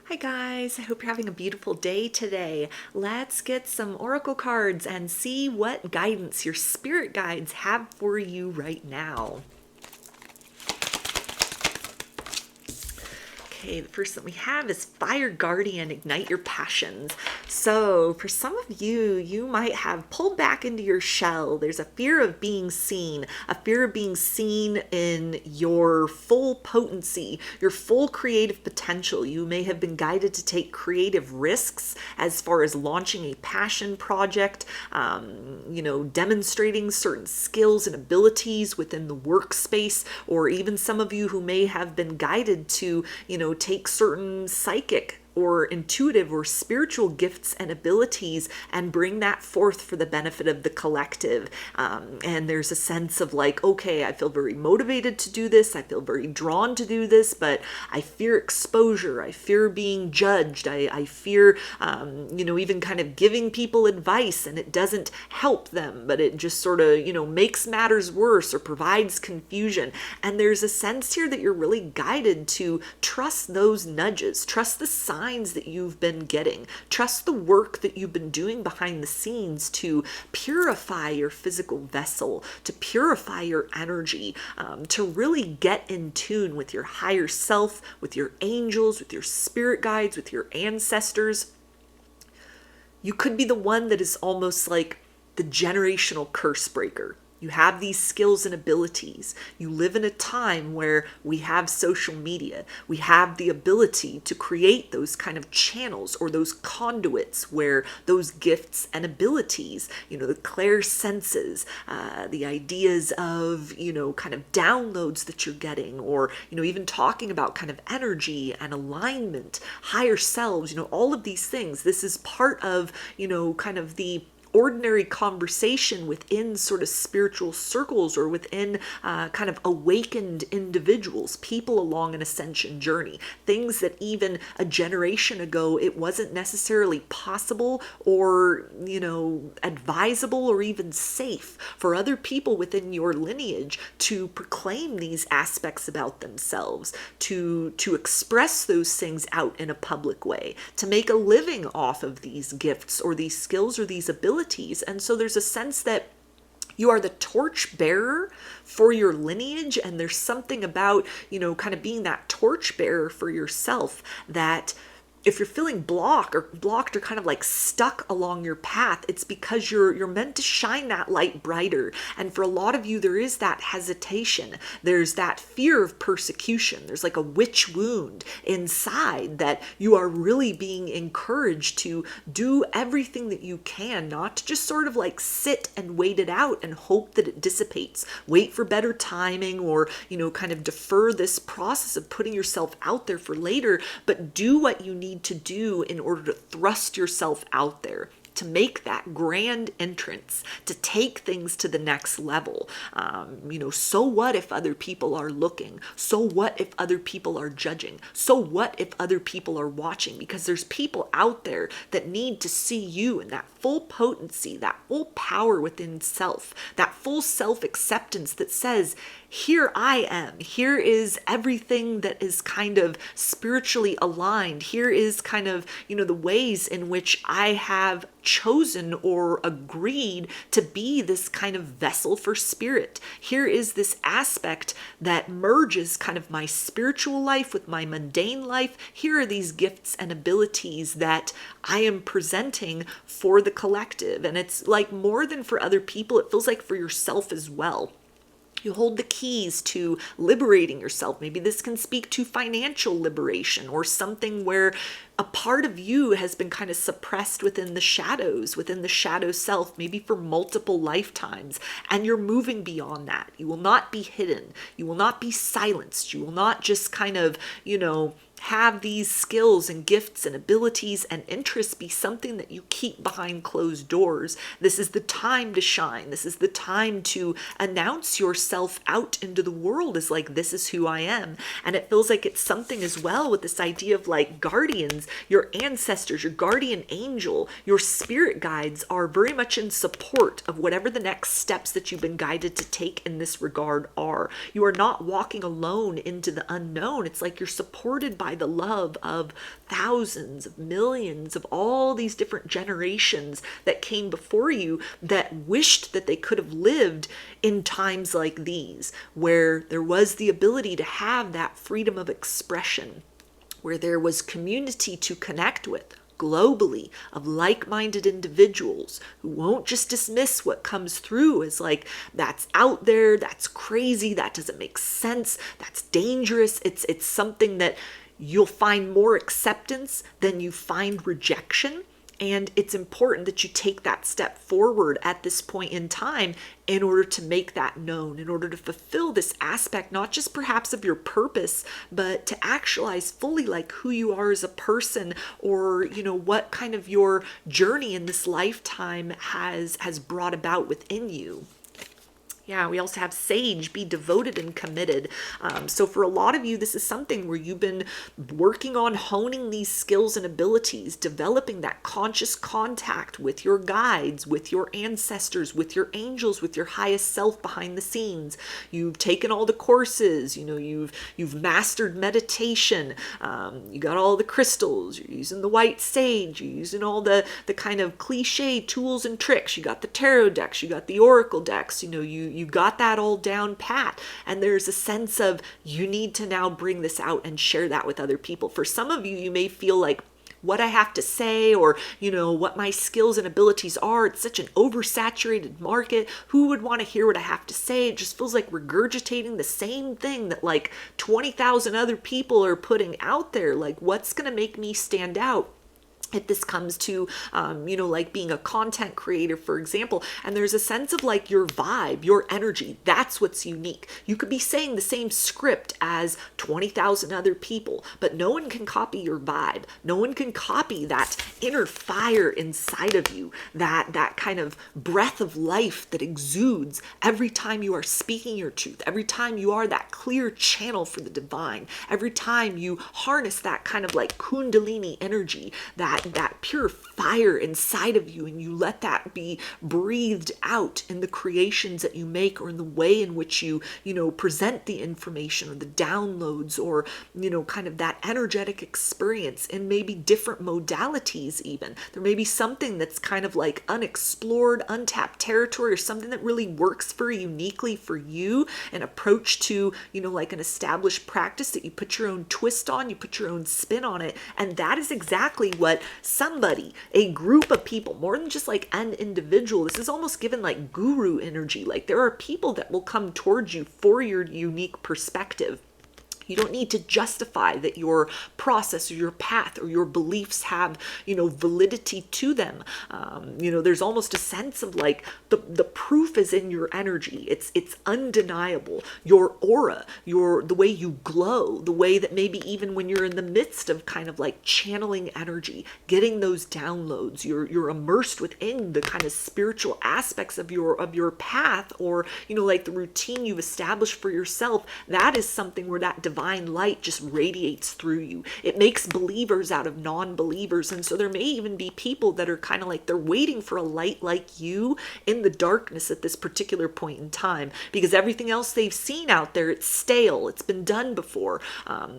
Hi guys, I hope you're having a beautiful day today. Let's get some oracle cards and see what guidance your spirit guides have for you right now. Okay, the first that we have is Fire Guardian, Ignite Your Passions. So for some of you, you might have pulled back into your shell. There's a fear of being seen, a fear of being seen in your full potency, your full creative potential. You may have been guided to take creative risks as far as launching a passion project, demonstrating certain skills and abilities within the workspace, or even some of you who may have been guided to, take certain psychic or intuitive or spiritual gifts and abilities and bring that forth for the benefit of the collective. And there's a sense of like, okay, I feel very motivated to do this. I feel very drawn to do this, but I fear exposure. I fear being judged. I fear, even kind of giving people advice and it doesn't help them, but it just sort of, makes matters worse or provides confusion. And there's a sense here that you're really guided to trust those nudges, trust the signs that you've been getting. Trust the work that you've been doing behind the scenes to purify your physical vessel, to purify your energy, to really get in tune with your higher self, with your angels, with your spirit guides, with your ancestors. You could be the one that is almost like the generational curse breaker. You have these skills and abilities. You live in a time where we have social media. We have the ability to create those kind of channels or those conduits where those gifts and abilities, the clair senses, the ideas of, kind of downloads that you're getting, or, even talking about kind of energy and alignment, higher selves, all of these things. This is part of, kind of the ordinary conversation within sort of spiritual circles or within kind of awakened individuals, people along an ascension journey, things that even a generation ago it wasn't necessarily possible or advisable or even safe for other people within your lineage to proclaim these aspects about themselves, to express those things out in a public way, to make a living off of these gifts or these skills or these abilities. And so there's a sense that you are the torchbearer for your lineage, and there's something about, kind of being that torchbearer for yourself that if you're feeling blocked or kind of like stuck along your path, it's because you're meant to shine that light brighter. And for a lot of you, there is that hesitation. There's that fear of persecution. There's like a witch wound inside that you are really being encouraged to do everything that you can, not to just sort of like sit and wait it out and hope that it dissipates. Wait for better timing or, kind of defer this process of putting yourself out there for later, but do what you need to do in order to thrust yourself out there, to make that grand entrance, to take things to the next level. So what if other people are looking? So what if other people are judging? So what if other people are watching? Because there's people out there that need to see you in that full potency, that full power within self, that full self-acceptance that says, here I am. Here is everything that is kind of spiritually aligned. Here is kind of, the ways in which I have chosen or agreed to be this kind of vessel for spirit. Here is this aspect that merges kind of my spiritual life with my mundane life. Here are these gifts and abilities that I am presenting for the collective. And it's like more than for other people, it feels like for yourself as well. You hold the keys to liberating yourself. Maybe this can speak to financial liberation or something where a part of you has been kind of suppressed within the shadows, within the shadow self, maybe for multiple lifetimes. And you're moving beyond that. You will not be hidden. You will not be silenced. You will not just kind of, have these skills and gifts and abilities and interests be something that you keep behind closed doors. This is the time to shine. This is the time to announce yourself out into the world as like, this is who I am. And it feels like it's something as well with this idea of like guardians, your ancestors, your guardian angel, your spirit guides are very much in support of whatever the next steps that you've been guided to take in this regard are. You are not walking alone into the unknown. It's like you're supported by by the love of thousands of millions of all these different generations that came before you that wished that they could have lived in times like these, where there was the ability to have that freedom of expression, where there was community to connect with globally of like-minded individuals who won't just dismiss what comes through as like, that's out there, that's crazy, that doesn't make sense, that's dangerous. It's something that you'll find more acceptance than you find rejection. And it's important that you take that step forward at this point in time in order to make that known, in order to fulfill this aspect, not just perhaps of your purpose, but to actualize fully like who you are as a person, or, you know, what kind of your journey in this lifetime has brought about within you. Yeah, we also have Sage, be devoted and committed. So for a lot of you, this is something where you've been working on honing these skills and abilities, developing that conscious contact with your guides, with your ancestors, with your angels, with your highest self behind the scenes. You've taken all the courses, you know, you've mastered meditation, you got all the crystals, you're using the white sage, you're using all the kind of cliche tools and tricks. You got the tarot decks, you got the oracle decks, you know, you got that all down pat, and there's a sense of you need to now bring this out and share that with other people. For some of you, you may feel like what I have to say, or, you know, what my skills and abilities are, it's such an oversaturated market. Who would want to hear what I have to say? It just feels like regurgitating the same thing that like 20,000 other people are putting out there. Like, what's going to make me stand out? If this comes to, you know, like being a content creator, for example, and there's a sense of like your vibe, your energy, that's what's unique. You could be saying the same script as 20,000 other people, but no one can copy your vibe. No one can copy that inner fire inside of you, that kind of breath of life that exudes every time you are speaking your truth, every time you are that clear channel for the divine, every time you harness that kind of like kundalini energy, that pure fire inside of you, and you let that be breathed out in the creations that you make, or in the way in which you know, present the information, or the downloads, or, you know, kind of that energetic experience in maybe different modalities even. There may be something that's kind of like unexplored, untapped territory, or something that really works very uniquely for you, an approach to, you know, like an established practice that you put your own twist on, you put your own spin on it, and that is exactly what somebody, a group of people, more than just like an individual. This is almost given like guru energy. Like, there are people that will come towards you for your unique perspective. You don't need to justify that your process or your path or your beliefs have, you know, validity to them. You know, there's almost a sense of like the proof is in your energy. It's undeniable. Your aura, the way you glow, the way that maybe even when you're in the midst of kind of like channeling energy, getting those downloads, you're immersed within the kind of spiritual aspects of your path, or, you know, like the routine you've established for yourself. That is something where that divine light just radiates through you. It makes believers out of non-believers. And so there may even be people that are kind of like, they're waiting for a light like you in the darkness at this particular point in time, because everything else they've seen out there, it's stale, it's been done before,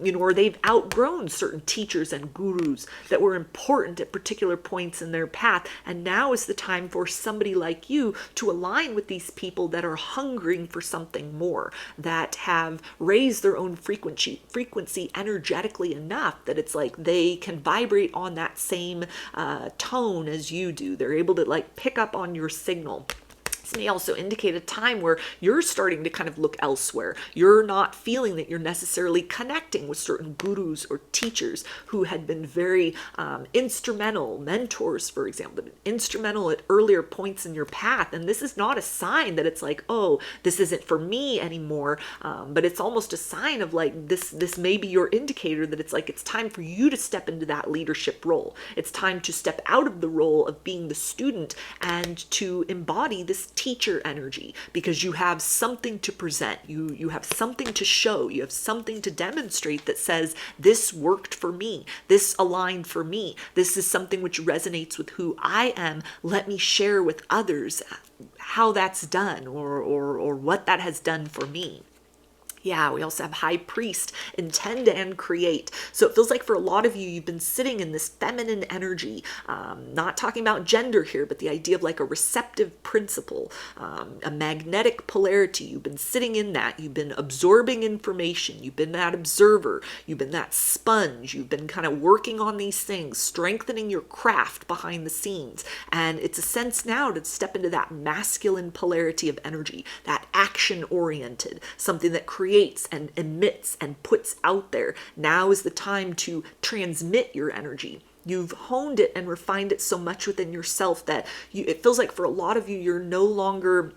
you know, or they've outgrown certain teachers and gurus that were important at particular points in their path. And now is the time for somebody like you to align with these people that are hungering for something more, that have raised their own frequency energetically enough that it's like they can vibrate on that same tone as you do. They're able to like pick up on your signal. This may also indicate a time where you're starting to kind of look elsewhere. You're not feeling that you're necessarily connecting with certain gurus or teachers who had been very instrumental, mentors, for example, instrumental at earlier points in your path. And this is not a sign that it's like, oh, this isn't for me anymore. But it's almost a sign of like, this may be your indicator that it's like, it's time for you to step into that leadership role. It's time to step out of the role of being the student and to embody this teacher energy, because you have something to present, you have something to show, you have something to demonstrate that says, this worked for me, this aligned for me, this is something which resonates with who I am. Let me share with others how that's done, or what that has done for me. Yeah, we also have High Priest, intend and create. So it feels like for a lot of you, you've been sitting in this feminine energy, not talking about gender here, but the idea of like a receptive principle, a magnetic polarity. You've been sitting in that. You've been absorbing information. You've been that observer. You've been that sponge. You've been kind of working on these things, strengthening your craft behind the scenes. And it's a sense now to step into that masculine polarity of energy, that action oriented, something that creates and emits and puts out there. Now is the time to transmit your energy. You've honed it and refined it so much within yourself that it feels like for a lot of you, you're no longer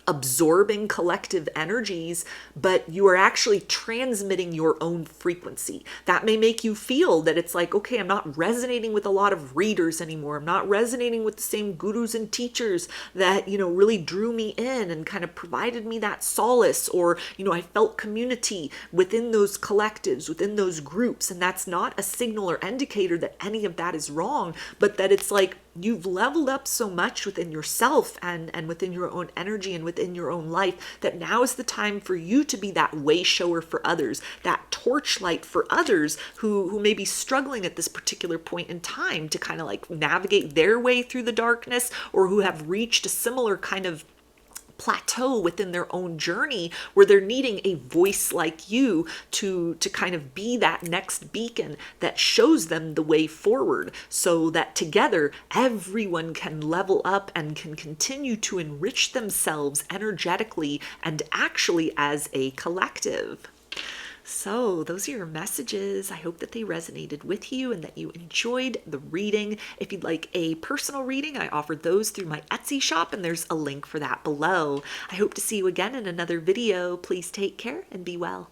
absorbing collective energies, but you are actually transmitting your own frequency. That may make you feel that it's like, okay, I'm not resonating with a lot of readers anymore. I'm not resonating with the same gurus and teachers that, really drew me in and kind of provided me that solace, or, I felt community within those collectives, within those groups. And that's not a signal or indicator that any of that is wrong, but that it's like, you've leveled up so much within yourself and within your own energy and within your own life that now is the time for you to be that way shower for others, that torchlight for others who may be struggling at this particular point in time to kind of like navigate their way through the darkness, or who have reached a similar kind of plateau within their own journey where they're needing a voice like you to kind of be that next beacon that shows them the way forward, so that together everyone can level up and can continue to enrich themselves energetically and actually as a collective. So those are your messages. I hope that they resonated with you and that you enjoyed the reading. If you'd like a personal reading, I offer those through my Etsy shop, and there's a link for that below. I hope to see you again in another video. Please take care and be well.